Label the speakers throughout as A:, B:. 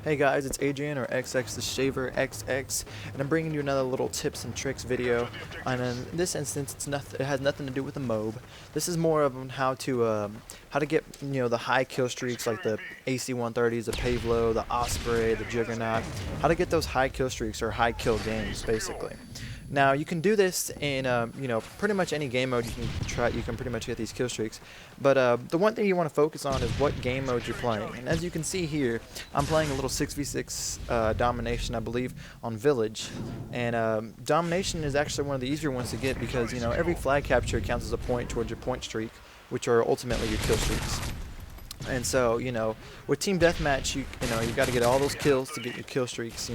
A: Hey guys, it's Adrian or XX the Shaver XX, and I'm bringing you another little tips and tricks video. And in this instance, it has nothing to do with the MOB. This is more of on how to get the high kill streaks like the AC-130s, the Pavlo, the Osprey, the Juggernaut. How to get those high kill streaks or high kill games, basically. Now you can do this in pretty much any game mode you can try. You can pretty much get these kill streaks, but the one thing you want to focus on is what game mode you're playing. And as you can see here, I'm playing a little 6v6 domination, I believe, on Village, and domination is actually one of the easier ones to get because every flag capture counts as a point towards your point streak, which are ultimately your kill streaks. And so with team deathmatch, you got to get all those kills to get your kill streaks.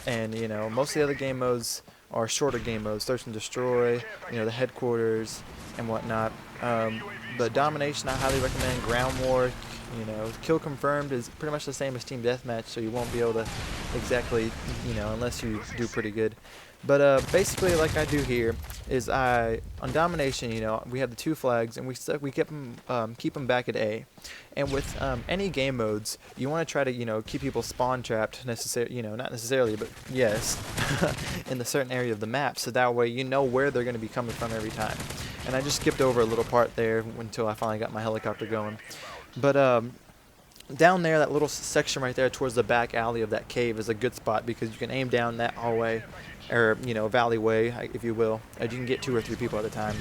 A: And most of the other game modes are shorter game modes, search and destroy, the headquarters and whatnot. But domination, I highly recommend. Ground war, kill confirmed is pretty much the same as team deathmatch, so you won't be able to exactly, unless you do pretty good. But basically, like I do here, is on domination, we have the two flags, and we keep them back at A. And with any game modes, you want to try to keep people spawn trapped, not necessarily, but yes, in the certain area of the map, so that way you know where they're going to be coming from every time. And I just skipped over a little part there until I finally got my helicopter going. But down there, that little section right there towards the back alley of that cave is a good spot because you can aim down that hallway, or valleyway, if you will, and you can get 2 or 3 people at a time.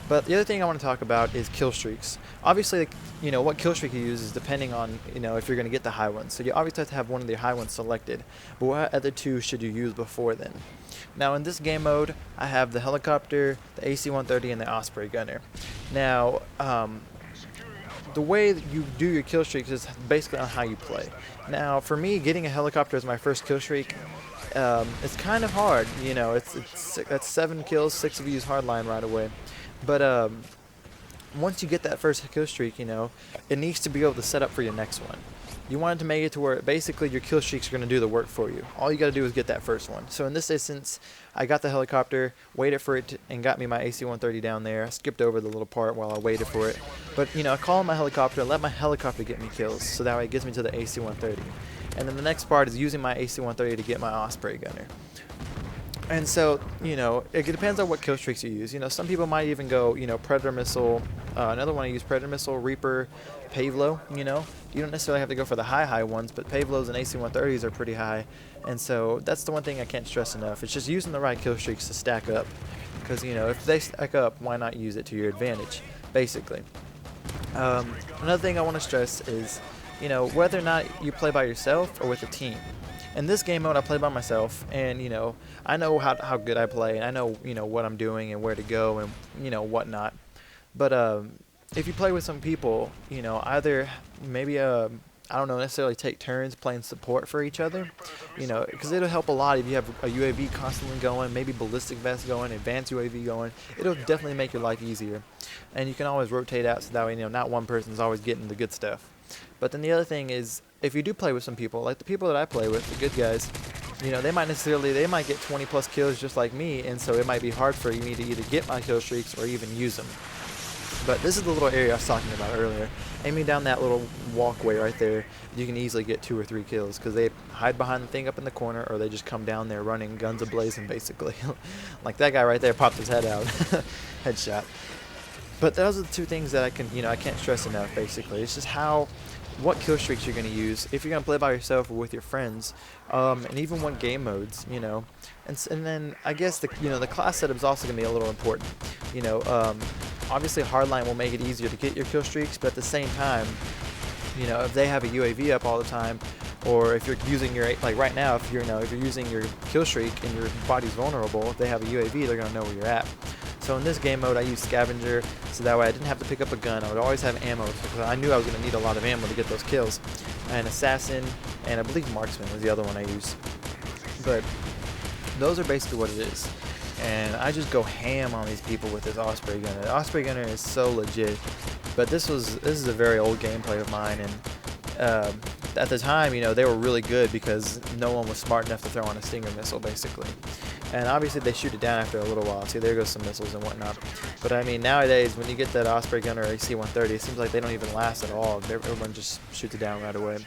A: But the other thing I want to talk about is kill streaks. Obviously, what kill streak you use is depending on, if you're going to get the high ones. So you obviously have to have one of the high ones selected. But what other 2 should you use before then? Now in this game mode, I have the helicopter, the AC-130, and the Osprey gunner. Now, the way that you do your kill streaks is basically on how you play. Now, for me, getting a helicopter as my first kill streak, it's kind of hard. That's 7 kills, 6 of you use hardline right away. But once you get that first kill streak, it needs to be able to set up for your next one. You want it to make it to where basically your kill streaks are going to do the work for you. All you got to do is get that first one. So in this instance, I got the helicopter, waited for it, and got me my AC-130 down there. I skipped over the little part while I waited for it. But, I call my helicopter and let my helicopter get me kills, so that way it gets me to the AC-130. And then the next part is using my AC-130 to get my Osprey gunner. And so, it depends on what kill streaks you use. Some people might even go, Predator Missile. Another one I use, Predator Missile, Reaper, Pavlo. You don't necessarily have to go for the high ones, but Pavlos and AC-130s are pretty high. And so that's the one thing I can't stress enough. It's just using the right kill streaks to stack up. Because, if they stack up, why not use it to your advantage, basically. Another thing I want to stress is, whether or not you play by yourself or with a team. In this game mode, I play by myself, and I know how good I play, and I know what I'm doing and where to go and whatnot. But if you play with some people, either maybe I don't know, necessarily take turns playing support for each other, because it'll help a lot if you have a UAV constantly going, maybe ballistic vest going, advanced UAV going. It'll definitely make your life easier, and you can always rotate out so that way not one person's always getting the good stuff. But then the other thing is, if you do play with some people, like the people that I play with, the good guys, they might get 20 plus kills just like me, and so it might be hard for me to either get my kill streaks or even use them. But this is the little area I was talking about earlier. Aiming down that little walkway right there, you can easily get 2 or 3 kills because they hide behind the thing up in the corner, or they just come down there running guns a-blazing, basically. Like that guy right there popped his head out. Headshot. But those are the 2 things that I can't stress enough, basically. It's just what kill streaks you're going to use if you're going to play by yourself or with your friends, and even what game modes, and then I guess the class setup is also going to be a little important. Obviously hardline will make it easier to get your kill streaks, but at the same time, if they have a UAV up all the time, or if you're using your, like right now, if you're using your kill streak and your body's vulnerable, if they have a UAV, they're going to know where you're at. So in this game mode, I use scavenger, so that way I didn't have to pick up a gun. I would always have ammo, because I knew I was going to need a lot of ammo to get those kills. And assassin, and I believe marksman was the other one I used. But those are basically what it is. And I just go ham on these people with this Osprey gunner. The Osprey gunner is so legit. But this is a very old gameplay of mine, and at the time, they were really good because no one was smart enough to throw on a Stinger missile, basically. And obviously they shoot it down after a little while. See, there goes some missiles and whatnot. But I mean, nowadays, when you get that Osprey gunner or AC-130, it seems like they don't even last at all. Everyone just shoots it down right away.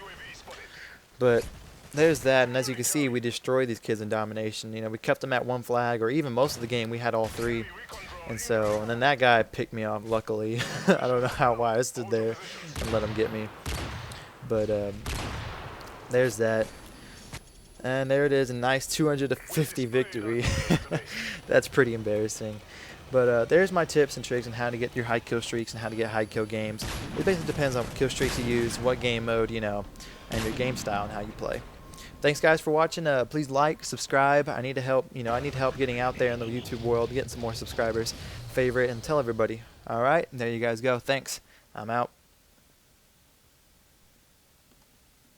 A: But there's that, and as you can see, we destroyed these kids in domination. You know, we kept them at 1 flag, or even most of the game we had all 3. And then that guy picked me off, luckily. I don't know why I stood there and let him get me. But there's that. And there it is, a nice 250 victory. That's pretty embarrassing. But there's my tips and tricks on how to get your high kill streaks and how to get high kill games. It basically depends on what kill streaks you use, what game mode, you know, and your game style and how you play. Thanks guys for watching. Please like, subscribe. I need help getting out there in the YouTube world, getting some more subscribers. Favorite and tell everybody. All right, there you guys go. Thanks. I'm out.